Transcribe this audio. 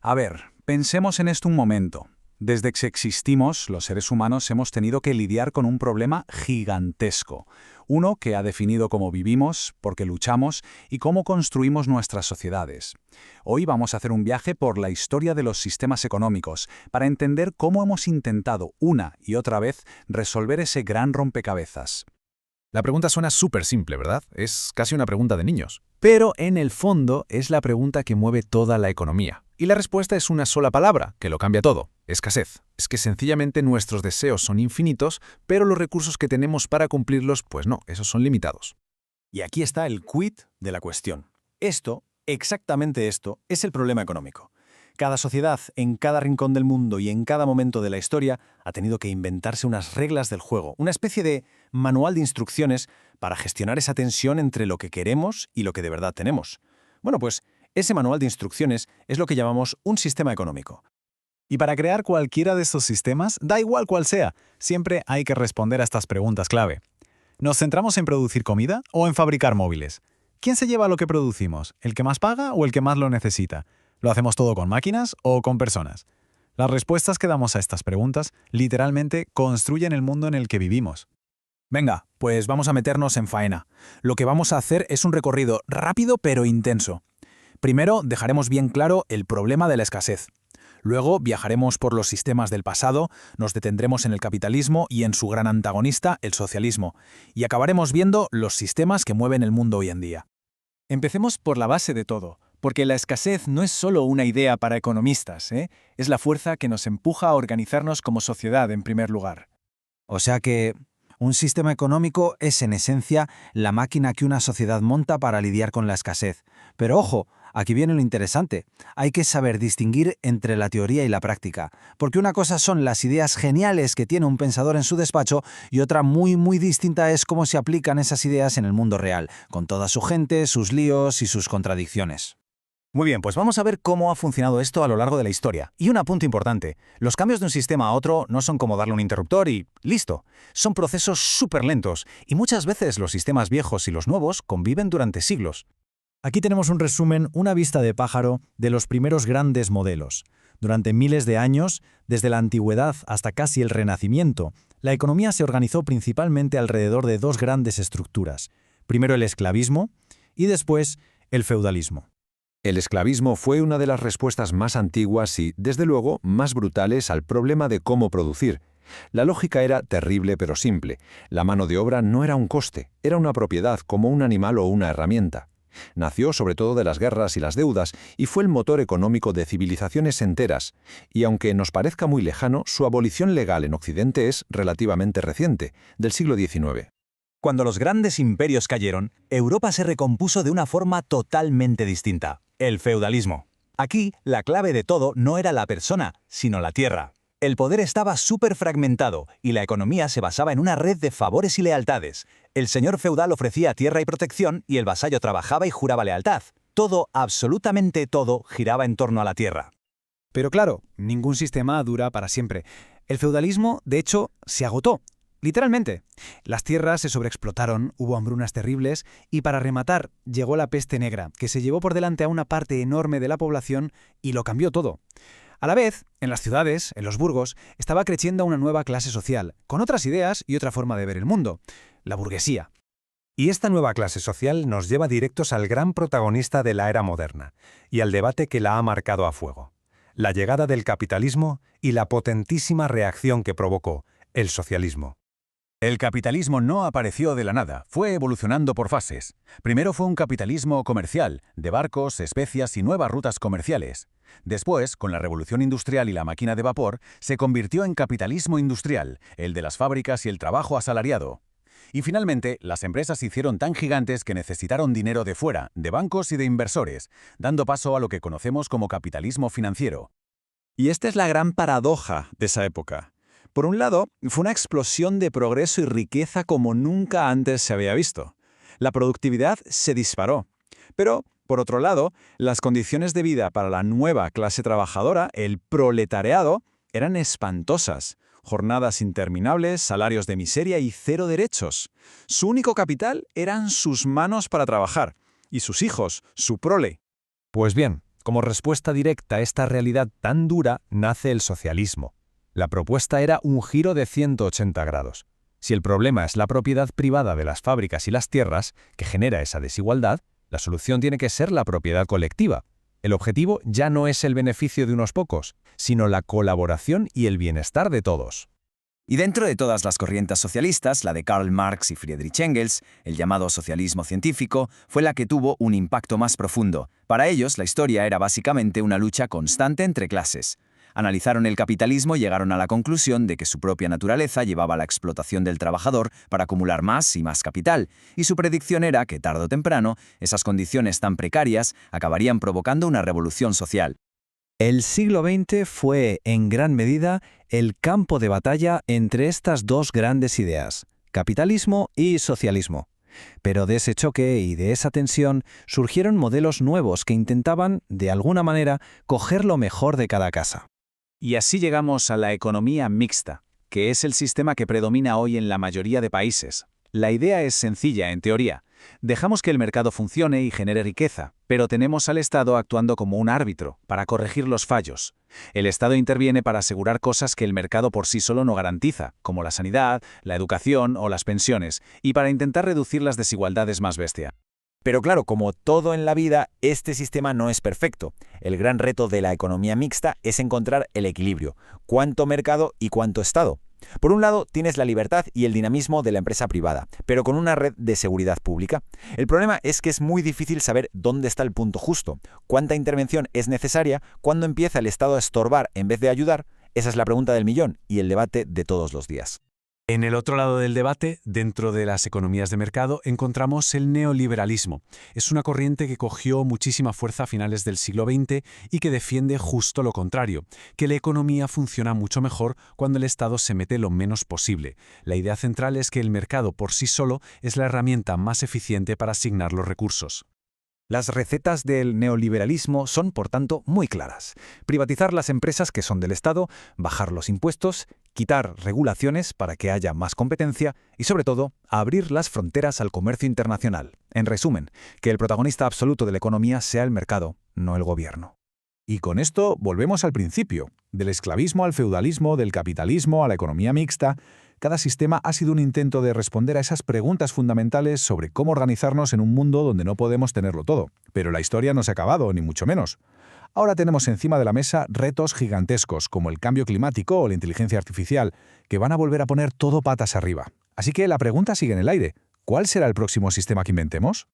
A ver, pensemos en esto un momento. Desde que existimos, los seres humanos hemos tenido que lidiar con un problema gigantesco. Uno que ha definido cómo vivimos, por qué luchamos y cómo construimos nuestras sociedades. Hoy vamos a hacer un viaje por la historia de los sistemas económicos para entender cómo hemos intentado una y otra vez resolver ese gran rompecabezas. La pregunta suena súper simple, ¿verdad? Es casi una pregunta de niños. Pero en el fondo es la pregunta que mueve toda la economía. Y la respuesta es una sola palabra, que lo cambia todo: escasez. Es que sencillamente nuestros deseos son infinitos, pero los recursos que tenemos para cumplirlos, pues no, esos son limitados. Y aquí está el quid de la cuestión. Exactamente esto, es el problema económico. Cada sociedad, en cada rincón del mundo y en cada momento de la historia, ha tenido que inventarse unas reglas del juego, una especie de manual de instrucciones para gestionar esa tensión entre lo que queremos y lo que de verdad tenemos. Bueno, pues ese manual de instrucciones es lo que llamamos un sistema económico. Y para crear cualquiera de estos sistemas, da igual cuál sea, siempre hay que responder a estas preguntas clave. ¿Nos centramos en producir comida o en fabricar móviles? ¿Quién se lleva lo que producimos? ¿El que más paga o el que más lo necesita? ¿Lo hacemos todo con máquinas o con personas? Las respuestas que damos a estas preguntas literalmente construyen el mundo en el que vivimos. Venga, pues vamos a meternos en faena. Lo que vamos a hacer es un recorrido rápido pero intenso. Primero dejaremos bien claro el problema de la escasez. Luego viajaremos por los sistemas del pasado, nos detendremos en el capitalismo y en su gran antagonista, el socialismo, y acabaremos viendo los sistemas que mueven el mundo hoy en día. Empecemos por la base de todo, porque la escasez no es solo una idea para economistas, es la fuerza que nos empuja a organizarnos como sociedad en primer lugar. O sea que un sistema económico es en esencia la máquina que una sociedad monta para lidiar con la escasez. Pero ojo, aquí viene lo interesante. Hay que saber distinguir entre la teoría y la práctica, porque una cosa son las ideas geniales que tiene un pensador en su despacho y otra muy distinta es cómo se aplican esas ideas en el mundo real, con toda su gente, sus líos y sus contradicciones. Muy bien, pues vamos a ver cómo ha funcionado esto a lo largo de la historia. Y un apunte importante, los cambios de un sistema a otro no son como darle un interruptor y ¡listo! Son procesos súper lentos y muchas veces los sistemas viejos y los nuevos conviven durante siglos. Aquí tenemos un resumen, una vista de pájaro de los primeros grandes modelos. Durante miles de años, desde la antigüedad hasta casi el Renacimiento, la economía se organizó principalmente alrededor de dos grandes estructuras. Primero el esclavismo y después el feudalismo. El esclavismo fue una de las respuestas más antiguas y, desde luego, más brutales al problema de cómo producir. La lógica era terrible pero simple. La mano de obra no era un coste, era una propiedad como un animal o una herramienta. Nació sobre todo de las guerras y las deudas y fue el motor económico de civilizaciones enteras. Y aunque nos parezca muy lejano, su abolición legal en Occidente es relativamente reciente, del siglo XIX. Cuando los grandes imperios cayeron, Europa se recompuso de una forma totalmente distinta: el feudalismo. Aquí, la clave de todo no era la persona, sino la tierra. El poder estaba súper fragmentado y la economía se basaba en una red de favores y lealtades. El señor feudal ofrecía tierra y protección y el vasallo trabajaba y juraba lealtad. Todo, absolutamente todo, giraba en torno a la tierra. Pero claro, ningún sistema dura para siempre. El feudalismo, de hecho, se agotó. Literalmente. Las tierras se sobreexplotaron, hubo hambrunas terribles y para rematar llegó la peste negra, que se llevó por delante a una parte enorme de la población y lo cambió todo. A la vez, en las ciudades, en los burgos, estaba creciendo una nueva clase social, con otras ideas y otra forma de ver el mundo: la burguesía. Y esta nueva clase social nos lleva directos al gran protagonista de la era moderna y al debate que la ha marcado a fuego: la llegada del capitalismo y la potentísima reacción que provocó: el socialismo. El capitalismo no apareció de la nada, fue evolucionando por fases. Primero fue un capitalismo comercial, de barcos, especias y nuevas rutas comerciales. Después, con la revolución industrial y la máquina de vapor, se convirtió en capitalismo industrial, el de las fábricas y el trabajo asalariado. Y finalmente, las empresas se hicieron tan gigantes que necesitaron dinero de fuera, de bancos y de inversores, dando paso a lo que conocemos como capitalismo financiero. Y esta es la gran paradoja de esa época. Por un lado, fue una explosión de progreso y riqueza como nunca antes se había visto. La productividad se disparó. Pero, por otro lado, las condiciones de vida para la nueva clase trabajadora, el proletariado, eran espantosas. Jornadas interminables, salarios de miseria y cero derechos. Su único capital eran sus manos para trabajar. Y sus hijos, su prole. Pues bien, Como respuesta directa a esta realidad tan dura, nace el socialismo. La propuesta era un giro de 180 grados. Si el problema es la propiedad privada de las fábricas y las tierras, que genera esa desigualdad, la solución tiene que ser la propiedad colectiva. El objetivo ya no es el beneficio de unos pocos, sino la colaboración y el bienestar de todos. Y dentro de todas las corrientes socialistas, la de Karl Marx y Friedrich Engels, el llamado socialismo científico, fue la que tuvo un impacto más profundo. Para ellos, la historia era básicamente una lucha constante entre clases. Analizaron el capitalismo y llegaron a la conclusión de que su propia naturaleza llevaba a la explotación del trabajador para acumular más y más capital, y su predicción era que, tarde o temprano, esas condiciones tan precarias acabarían provocando una revolución social. El siglo XX fue, en gran medida, el campo de batalla entre estas dos grandes ideas, capitalismo y socialismo. Pero de ese choque y de esa tensión surgieron modelos nuevos que intentaban, de alguna manera, coger lo mejor de cada casa. Y así llegamos a la economía mixta, que es el sistema que predomina hoy en la mayoría de países. La idea es sencilla en teoría. Dejamos que el mercado funcione y genere riqueza, pero tenemos al Estado actuando como un árbitro para corregir los fallos. El Estado interviene para asegurar cosas que el mercado por sí solo no garantiza, como la sanidad, la educación o las pensiones, y para intentar reducir las desigualdades más bestia. Pero claro, como todo en la vida, este sistema no es perfecto. El gran reto de la economía mixta es encontrar el equilibrio, cuánto mercado y cuánto Estado. Por un lado, tienes la libertad y el dinamismo de la empresa privada, pero con una red de seguridad pública. El problema es que es muy difícil saber dónde está el punto justo, cuánta intervención es necesaria, cuándo empieza el Estado a estorbar en vez de ayudar. Esa es la pregunta del millón y el debate de todos los días. En el otro lado del debate, dentro de las economías de mercado, encontramos el neoliberalismo. Es una corriente que cogió muchísima fuerza a finales del siglo XX y que defiende justo lo contrario, que la economía funciona mucho mejor cuando el Estado se mete lo menos posible. La idea central es que el mercado por sí solo es la herramienta más eficiente para asignar los recursos. Las recetas del neoliberalismo son, por tanto, muy claras. Privatizar las empresas que son del Estado, bajar los impuestos, quitar regulaciones para que haya más competencia y, sobre todo, abrir las fronteras al comercio internacional. En resumen, que el protagonista absoluto de la economía sea el mercado, no el gobierno. Y con esto volvemos al principio. Del esclavismo al feudalismo, del capitalismo a la economía mixta, cada sistema ha sido un intento de responder a esas preguntas fundamentales sobre cómo organizarnos en un mundo donde no podemos tenerlo todo. Pero la historia no se ha acabado, ni mucho menos. Ahora tenemos encima de la mesa retos gigantescos, como el cambio climático o la inteligencia artificial, que van a volver a poner todo patas arriba. Así que la pregunta sigue en el aire. ¿Cuál será el próximo sistema que inventemos?